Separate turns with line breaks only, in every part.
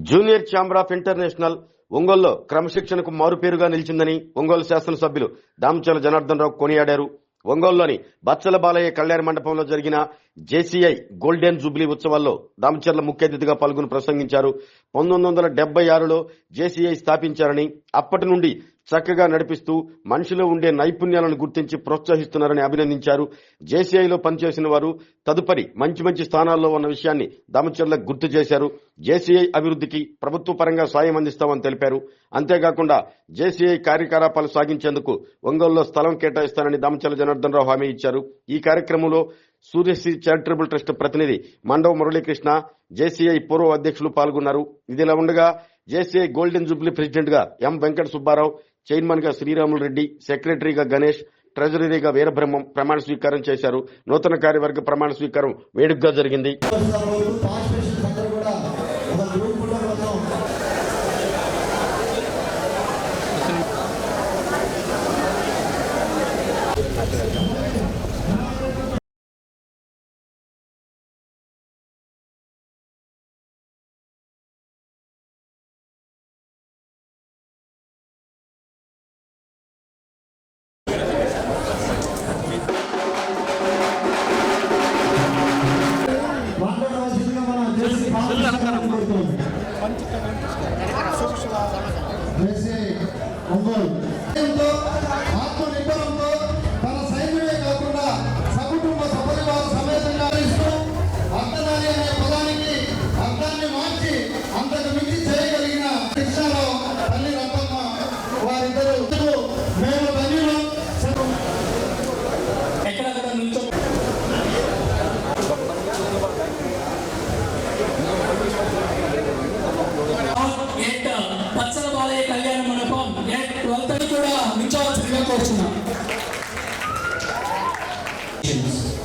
Junior chamber of international ఒంగోలులో క్రమశిక్షణకు మారుపేరుగా నిలిచిందని ఒంగోలు శాసనసభ్యులు దామచర్ల జనార్దన్ రావు కొనియాడారు. ఒంగోలులోని బచ్చల బాలయ్య కళ్యాణ మండపంలో జరిగిన జేసీఐ గోల్డెన్ జూబ్లీ ఉత్సవాల్లో దామచర్ల ముఖ్య అతిథిగా పాల్గొని ప్రసంగించారు. 1976లో జేసీఐ స్థాపించారని, అప్పటి నుండి చక్కగా నడిపిస్తూ మనిషిలో ఉండే నైపుణ్యాలను గుర్తించి ప్రోత్సహిస్తున్నారని అభినందించారు. జేసీఐలో పనిచేసిన వారు తదుపరి మంచి స్థానాల్లో ఉన్న విషయాన్ని దామచర్లకు గుర్తు చేశారు. జేసీఐ అభివృద్ధికి ప్రభుత్వ పరంగా సాయం అందిస్తామని తెలిపారు. అంతేకాకుండా జేసీఐ కార్యకలాపాలు సాగించేందుకు ఒంగోలులో స్థలం కేటాయిస్తానని దామచర్ల జనార్దన్ రావు హామీ ఇచ్చారు. ఈ కార్యక్రమంలో సూర్యశ్రీ చారిటబుల్ ట్రస్ట్ ప్రతినిధి మండవ మురళీకృష్ణ, జేసీఐ పూర్వ అధ్యక్షులు పాల్గొన్నారు. ఇదిలా ఉండగా జేసీఐ గోల్డెన్ జూబ్లీ ప్రెసిడెంట్ గా ఎం వెంకట సుబ్బారావు, చైర్మన్ గా శ్రీరాములు రెడ్డి, సెక్రటరీగా గణేష్, ట్రెజరీగా వీరబ్రహ్మం ప్రమాణ స్వీకారం చేశారు. నూతన కార్యవర్గ ప్రమాణ స్వీకారం వేడుకగా జరిగింది.
ఆత్మనిర్భరంతో తన సైన్యమే కాకుండా సకుటుంబ సపరివార సమేతంగా అర్థనాలి అనే పదానికి అర్థాన్ని మార్చి అంతకు మించి చేయగలిగిన కృష్ణారావు, తల్లి రప్పమ్మ వారిద్దరూ మేము ధన్యులు. ఎక్కడెక్కడ నుంచో బచ్చల బాలయ్య కళ్యాణ మండపం 12 కూడా నిల్చోవలసిందిగా కోరుచున్నాం.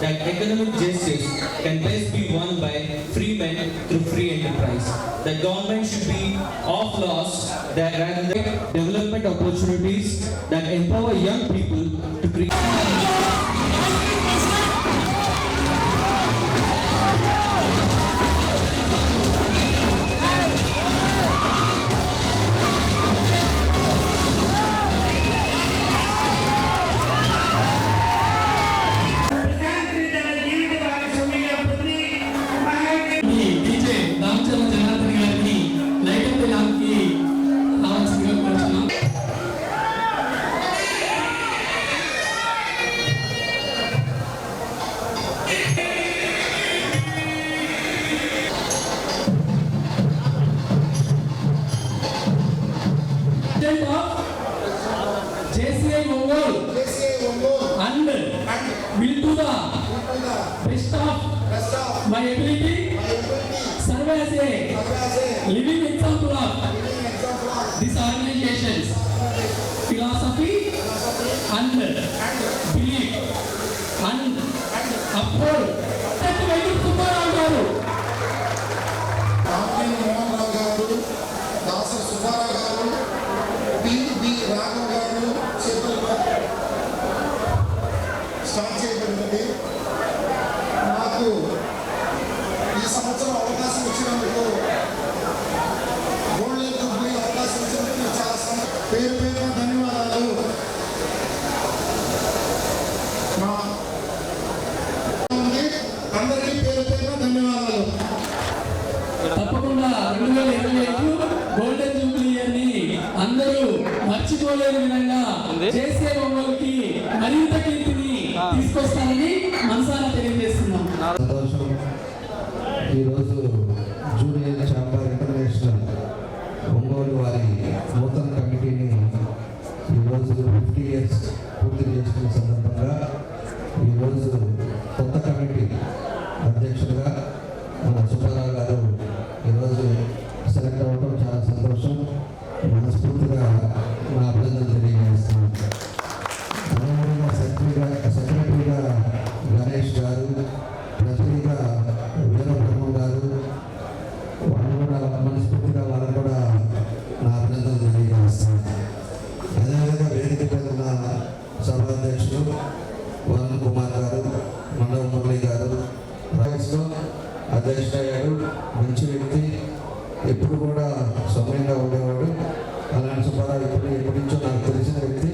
That economic justice can best be won by free men through free enterprise. The government should be off laws that rather than development opportunities that empower young people to create.
JCI Ongole and will do the best of my ability, serve as a living example of this organization's philosophy and belief and uphold
start చేయబడింది. నాకు ఈ సంవత్సరం అవకాశం ఇచ్చినందుకు, golden Jubilee అవకాశం ఇచ్చినందుకు చాలా పేరు ధన్యవాదాలు. అందరికీ పేరు ధన్యవాదాలు.
తప్పకుండా 2025 గోల్డెన్ జూబ్లీ ఇయర్ని అందరూ మర్చిపోలేని విధంగా జేసీఐ ఒంగోలుకి మరింత కీర్తిని తీసుకొస్తానని మనసారా తెలియజేస్తున్నాం.
ఈరోజు జూనియర్ ఛాంబర్ ఇంటర్నేషనల్ ఒంగోలు వారి నూతన కమిటీని ఈరోజు 50 years పూర్తి చేసుకున్న సందర్భంగా ఈరోజు కొత్త కమిటీ అధ్యక్షులుగా మన సుబ్బారావు గారు ఈరోజు సెలెక్ట్ అవ్వడం చాలా సంతోషం. మనస్ఫూర్తిగా నా అభినందనలు తెలియజేస్తున్నాను. సెక్రటరీగా గణేష్ గారు, ట్రెజరీగా వీరబ్రహ్మం గారు, కూడా సమయంగా ఉండేవాడు. అలాంటి సుబ్బారావు ఎప్పటి నుంచో నాకు తెలిసిన వ్యక్తి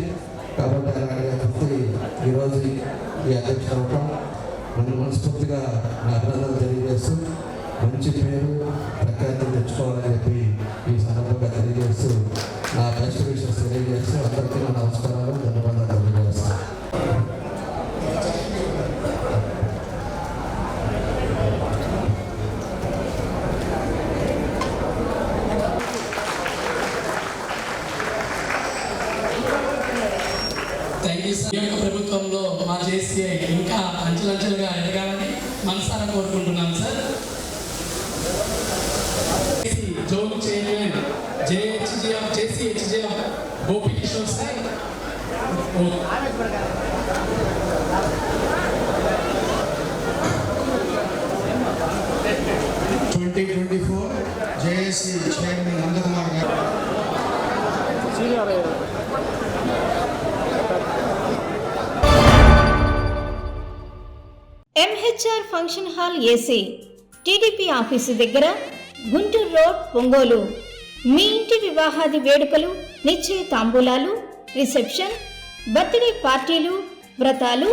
కాబట్టి అలాంటి వ్యక్తి ఈరోజు ఈ అధ్యక్షుడు అవటం నన్ను మనస్ఫూర్తిగా నా అభినందనలు తెలియజేస్తూ మంచి పేరు ప్రఖ్యాతి తెచ్చుకోవాలని చెప్పి ఈ సందర్భంగా తెలియజేస్తూ నా బెస్ట్ విషెస్ తెలియజేస్తూ అందరికీ నా నమస్కారాలు, ధన్యవాదాలు తెలియజేస్తాను.
Thank you sir. ఈ యొక్క ప్రభుత్వంలో మా జేసీఐ ఇంకా అంచెలంచెలుగా ఎదగాలని మనసారా కోరుకుంటున్నాం సార్. జోన్ చైర్మన్ జేసీహెచ్జిఎం Gopi Kishore sir.
2024 JAC chairman Nandakumar గారు.
MHR function hall AC, TDP office దగ్గర, గుంటూరు రోడ్, ఒంగోలు. మీ ఇంటి వివాహాది వేడుకలు, నిశ్చయ తాంబూలాలు, రిసెప్షన్, బర్త్డే పార్టీలు, వ్రతాలు,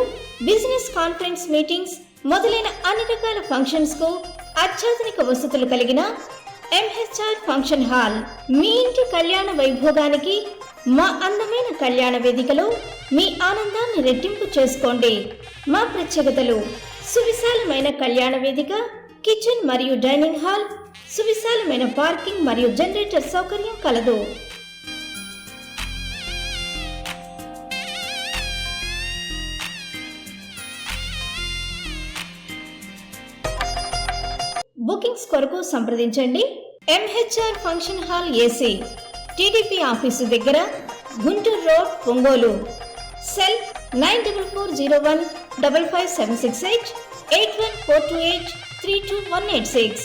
బిజినెస్ కాన్ఫరెన్స్ మీటింగ్స్ మొదలైన అన్ని రకాల ఫంక్షన్స్ కు అత్యాధునిక వసతులు కలిగిన ఎంహెచ్ఆర్ ఫంక్షన్ హాల్ మీ ఇంటి కళ్యాణ వైభోగానికి మా అందమైన కళ్యాణ వేదికలో మీ ఆనందాన్ని రెట్టింపు చేసుకోండి. మా ప్రత్యేకతలు: సువిశాలమైన కళ్యాణ వేదిక, కిచెన్ మరియు డైనింగ్ హాల్, సువిశాలమైన పార్కింగ్ మరియు జనరేటర్ సౌకర్యం కలదు. బుకింగ్స్ కొరకు సంప్రదించండి. MHR function hall AC, TDP office దగ్గర, గుంటూరు రోడ్, ఒంగోలు. సెల్ 9440155768 81428 32186.